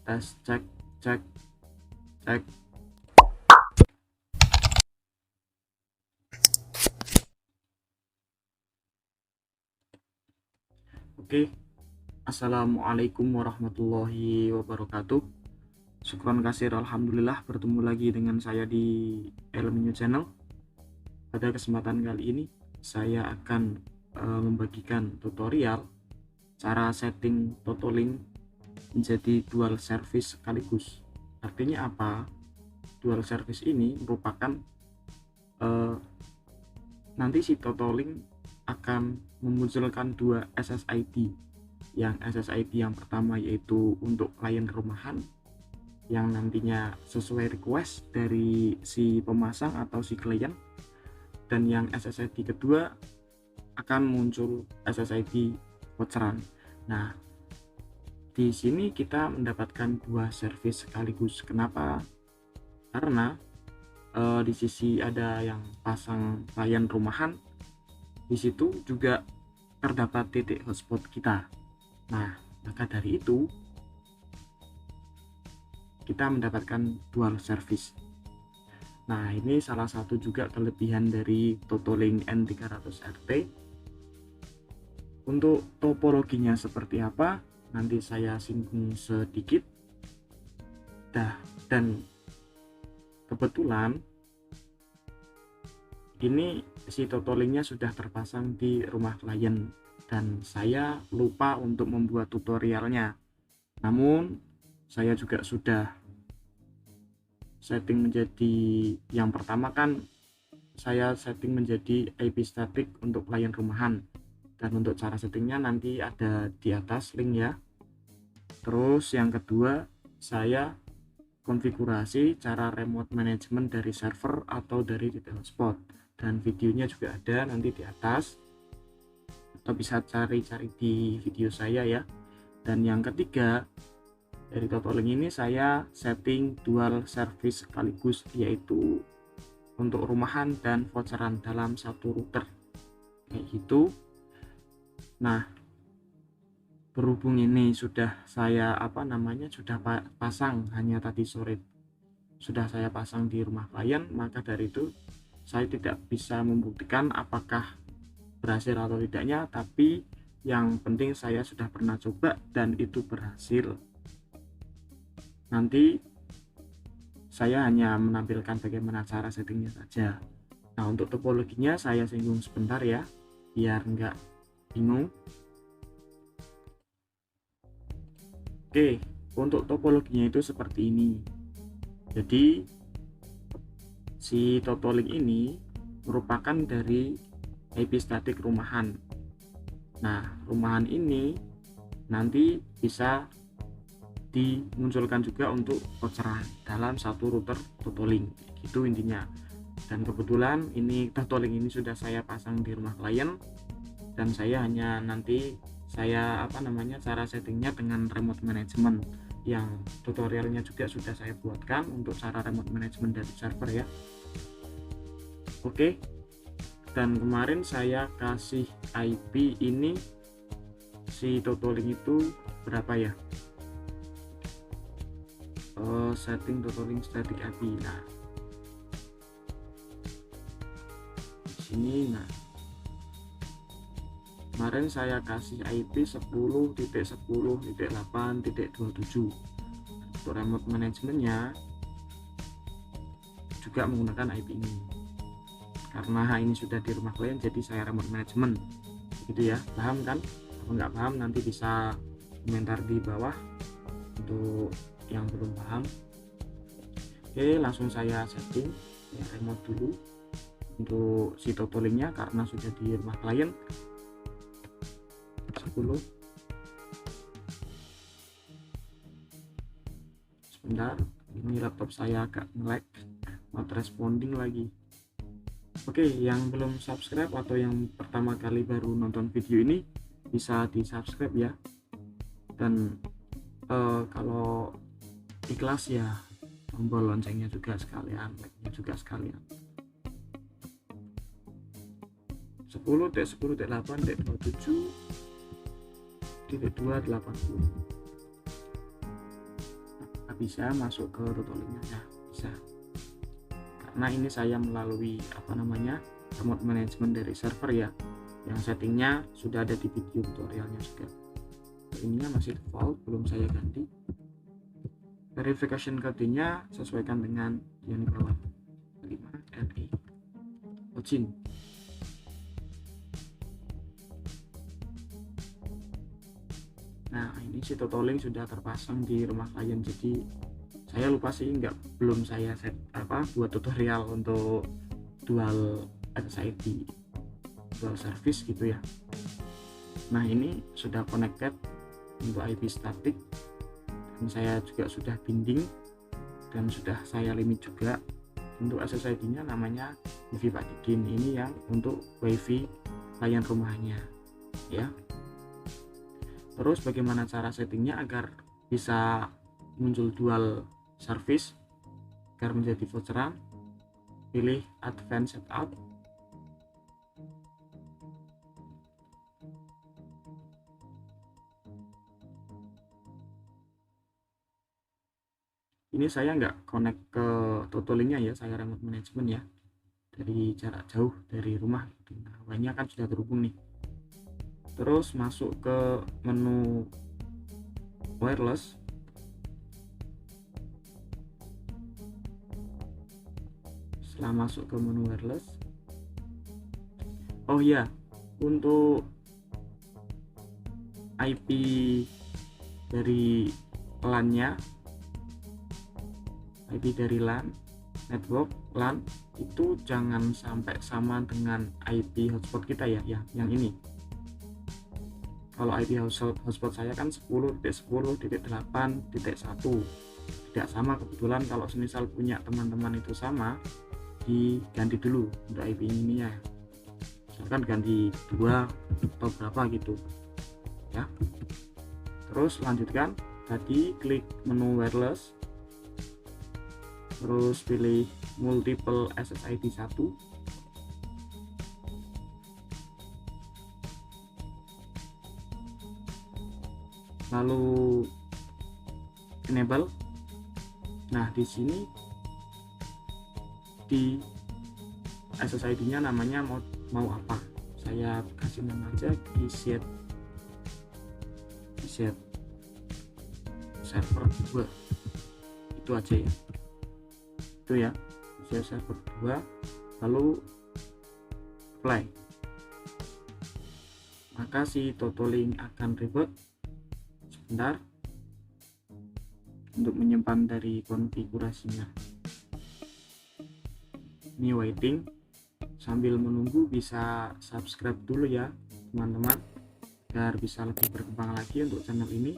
Tes cek cek cek. Oke, assalamualaikum warahmatullahi wabarakatuh. Syukron kasir, alhamdulillah bertemu lagi dengan saya di Elminyu Channel. Pada kesempatan kali ini saya akan membagikan tutorial cara setting Totolink menjadi dual service sekaligus. Artinya apa? Dual service ini merupakan nanti si Totolink akan memunculkan dua SSID. Yang SSID yang pertama yaitu untuk klien rumahan yang nantinya sesuai request dari si pemasang atau si klien, dan yang SSID kedua akan muncul SSID voucheran. Nah, di sini kita mendapatkan dua service sekaligus. Kenapa? Karena di sisi ada yang pasang klien rumahan, di situ juga terdapat titik hotspot kita. Nah, maka dari itu kita mendapatkan dual service. Nah, ini salah satu juga kelebihan dari Totolink N300RT. Untuk topologinya seperti apa, nanti saya singgung sedikit. Dan kebetulan ini si Totolinknya sudah terpasang di rumah klien dan saya lupa untuk membuat tutorialnya. Namun saya juga sudah setting menjadi, yang pertama kan saya setting menjadi IP static untuk klien rumahan, dan untuk cara settingnya nanti ada di atas link ya. Terus yang kedua, saya konfigurasi cara remote management dari server atau dari titik hotspot, dan videonya juga ada nanti di atas, atau bisa cari-cari di video saya ya. Dan yang ketiga, dari Totolink ini saya setting dual service sekaligus, yaitu untuk rumahan dan voucheran dalam satu router kayak gitu. Nah, berhubung ini sudah saya sudah pasang, hanya tadi sore sudah saya pasang di rumah klien, maka dari itu saya tidak bisa membuktikan apakah berhasil atau tidaknya, tapi yang penting saya sudah pernah coba dan itu berhasil. Nanti saya hanya menampilkan bagaimana cara settingnya saja. Nah, untuk topologinya saya singgung sebentar ya, biar nggak bingung. Oke, untuk topologinya itu seperti ini. Jadi si Totolink ini merupakan dari IP static rumahan. Nah, rumahan ini nanti bisa dimunculkan juga untuk voucheran dalam satu router Totolink, gitu intinya. Dan kebetulan ini Totolink ini sudah saya pasang di rumah klien, dan saya hanya nanti cara settingnya dengan remote management, yang tutorialnya juga sudah saya buatkan untuk cara remote management dari server ya. Oke, dan kemarin saya kasih IP ini si Totolink itu berapa ya, setting Totolink static IP. Nah, di sini, nah kemarin saya kasih IP 10.10.8.27. Untuk remote managementnya juga menggunakan IP ini, karena ini sudah di rumah klien jadi saya remote management gitu ya. Paham kan? Kalau nggak paham nanti bisa komentar di bawah untuk yang belum paham. Oke, langsung saya setting ya, remote dulu untuk si Totolinknya karena sudah di rumah klien. 10. Sebentar, ini laptop saya agak nge-lag, not responding lagi. Oke, yang belum subscribe atau yang pertama kali baru nonton video ini bisa di subscribe ya. Dan kalau ikhlas ya tombol loncengnya juga sekalian, like-nya juga sekalian. 10.10.8.27.280. nggak bisa masuk ke tutorialnya. Nah, bisa, karena ini saya melalui remote management dari server ya, yang settingnya sudah ada di video tutorialnya juga. Ininya masih default, belum saya ganti. Verification code-nya sesuaikan dengan yang di bawah 5 LE login. Nah, ini si totaling sudah terpasang di rumah klien, jadi saya lupa sih, belum saya buat tutorial untuk dual SSID dual service gitu ya. Nah, ini sudah connected untuk IP static, dan saya juga sudah binding dan sudah saya limit juga. Untuk SSID nya namanya WiFi Pak Didin, ini yang untuk WiFi klien rumahnya ya. Terus bagaimana cara settingnya agar bisa muncul dual service agar menjadi voucheran? Pilih Advanced Setup. Ini saya nggak connect ke totalingnya ya, saya remote management ya, dari jarak jauh dari rumah. Nah, banyak kan sudah terhubung nih. Terus masuk ke menu wireless. Setelah masuk ke menu wireless, oh ya, untuk IP dari LAN-nya, IP dari LAN, network LAN itu jangan sampai sama dengan IP hotspot kita ya, yang ini. Kalau IP hotspot saya kan 10.10.8.1, tidak sama. Kebetulan kalau semisal punya teman-teman itu sama, diganti dulu untuk IP ini ya, misalkan ganti 2 atau berapa gitu ya. Terus lanjutkan, tadi klik menu wireless, terus pilih multiple SSID 1, lalu enable. Nah, di sini di SSID nya namanya mau apa, saya kasih nama aja reset server 2, itu aja ya, itu ya, reset server 2, lalu apply. Maka si totaling akan reboot sebentar untuk menyimpan dari konfigurasinya. Ini waiting. Sambil menunggu bisa subscribe dulu ya teman-teman, agar bisa lebih berkembang lagi untuk channel ini.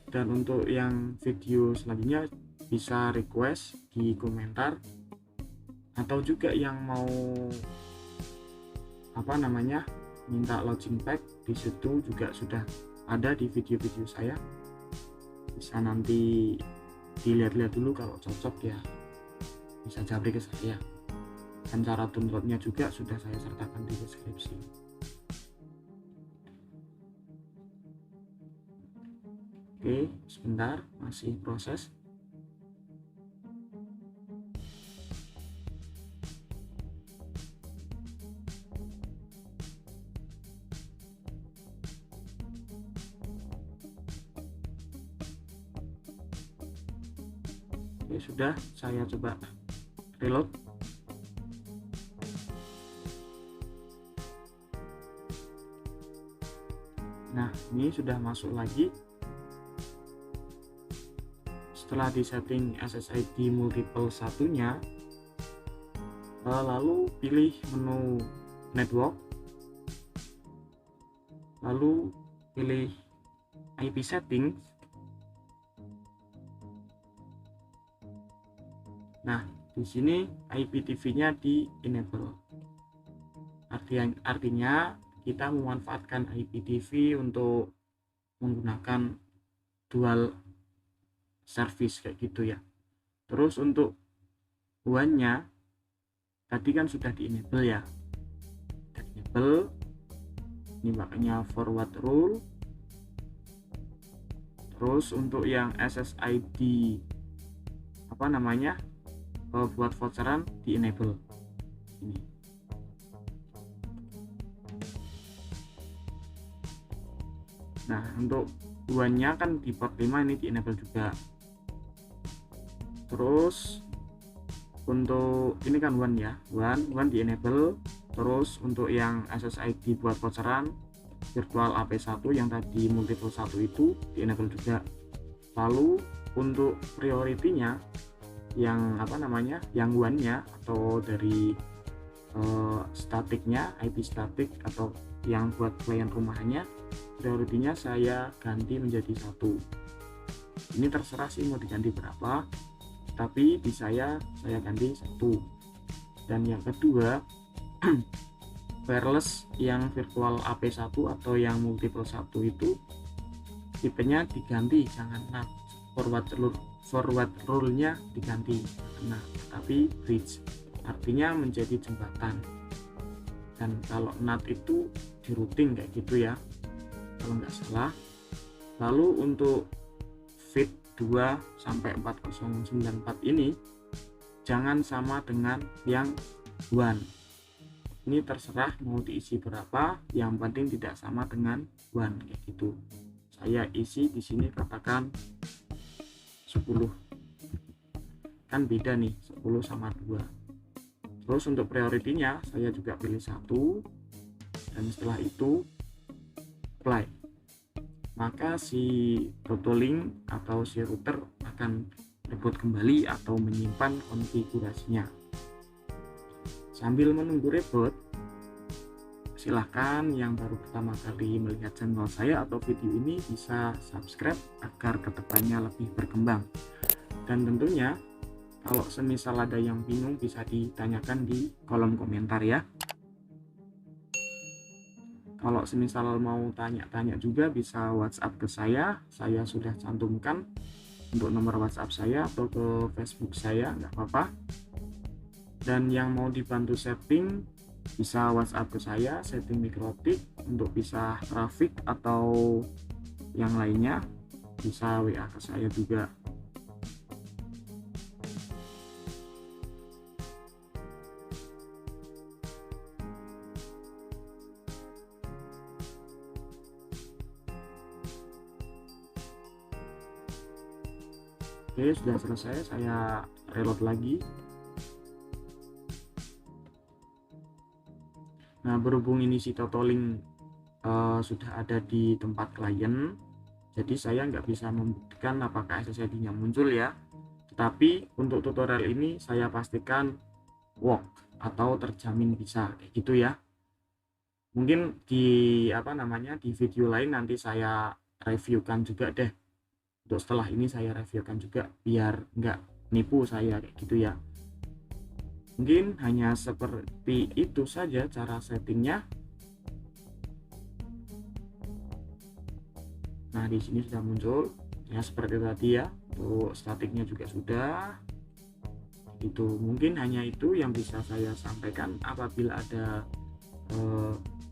Dan untuk yang video selanjutnya bisa request di komentar, atau juga yang mau minta login pack, di situ juga sudah ada di video-video saya, bisa nanti dilihat-lihat dulu, kalau cocok ya bisa japri ke saya, dan cara downloadnya juga sudah saya sertakan di deskripsi. Oke, sebentar, masih proses. Oke, sudah, saya coba reload. Nah, ini sudah masuk lagi. Setelah disetting SSID multiple satunya, lalu pilih menu network, lalu pilih IP settings. Nah, di sini IPTV-nya di enable. Artinya kita memanfaatkan IPTV untuk menggunakan dual service kayak gitu ya. Terus untuk WAN-nya tadi kan sudah di enable ya. Ini makanya forward rule. Terus untuk yang SSID buat voucheran di enable ini. Nah, untuk one-nya kan di port 5 ini di enable juga. Terus untuk ini kan one ya, one di enable. Terus untuk yang SSID buat voucheran virtual AP1 yang tadi multiple 1 itu di enable juga. Lalu untuk priority-nya yang yang one-nya atau dari statiknya, IP statik atau yang buat klien rumahannya, priority-nya saya ganti menjadi 1. Ini terserah sih mau diganti berapa, tapi di saya ganti 1. Dan yang kedua wireless yang virtual AP1 atau yang multiple 1 itu tipenya diganti, jangan NAT. Forward rule-nya diganti, nah tapi bridge artinya menjadi jembatan. Dan kalau NAT itu di routing kayak gitu ya kalau nggak salah. Lalu untuk fit 2 sampai 4094 ini jangan sama dengan yang one. Ini terserah mau diisi berapa, yang penting tidak sama dengan one kayak gitu. Saya isi di sini katakan 10, kan beda nih 10 sama 2. Terus untuk priority-nya saya juga pilih 1, dan setelah itu apply, maka si Totolink atau si router akan reboot kembali atau menyimpan konfigurasinya. Sambil menunggu reboot, silahkan yang baru pertama kali melihat channel saya atau video ini bisa subscribe agar kedepannya lebih berkembang. Dan tentunya kalau semisal ada yang bingung bisa ditanyakan di kolom komentar ya. Kalau semisal mau tanya-tanya juga bisa WhatsApp ke saya sudah cantumkan untuk nomor WhatsApp saya, atau ke Facebook saya, nggak apa-apa. Dan yang mau dibantu setting bisa WhatsApp ke saya, setting mikrotik untuk pisah traffic atau yang lainnya, bisa WA ke saya juga. Oke, sudah selesai, saya reload lagi. Nah, berhubung ini si Totolink sudah ada di tempat klien, jadi saya nggak bisa membuktikan apakah SSID-nya muncul ya. Tetapi untuk tutorial ini saya pastikan work atau terjamin bisa kayak gitu ya. Mungkin di di video lain nanti saya reviewkan juga deh. Untuk setelah ini saya reviewkan juga biar nggak nipu saya kayak gitu ya. Mungkin hanya seperti itu saja cara settingnya. Nah, di sini sudah muncul ya seperti tadi ya. Untuk statiknya juga sudah. Itu mungkin hanya itu yang bisa saya sampaikan. Apabila ada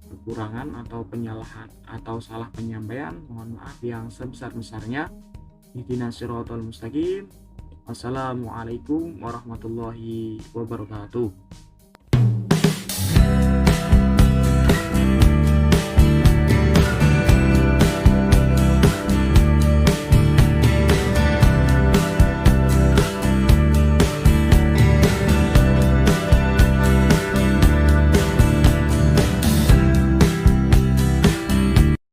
kekurangan atau penyalahan atau salah penyampaian, mohon maaf yang sebesar-besarnya. Ihdinas siratal mustaqim. Wassalamualaikum warahmatullahi wabarakatuh.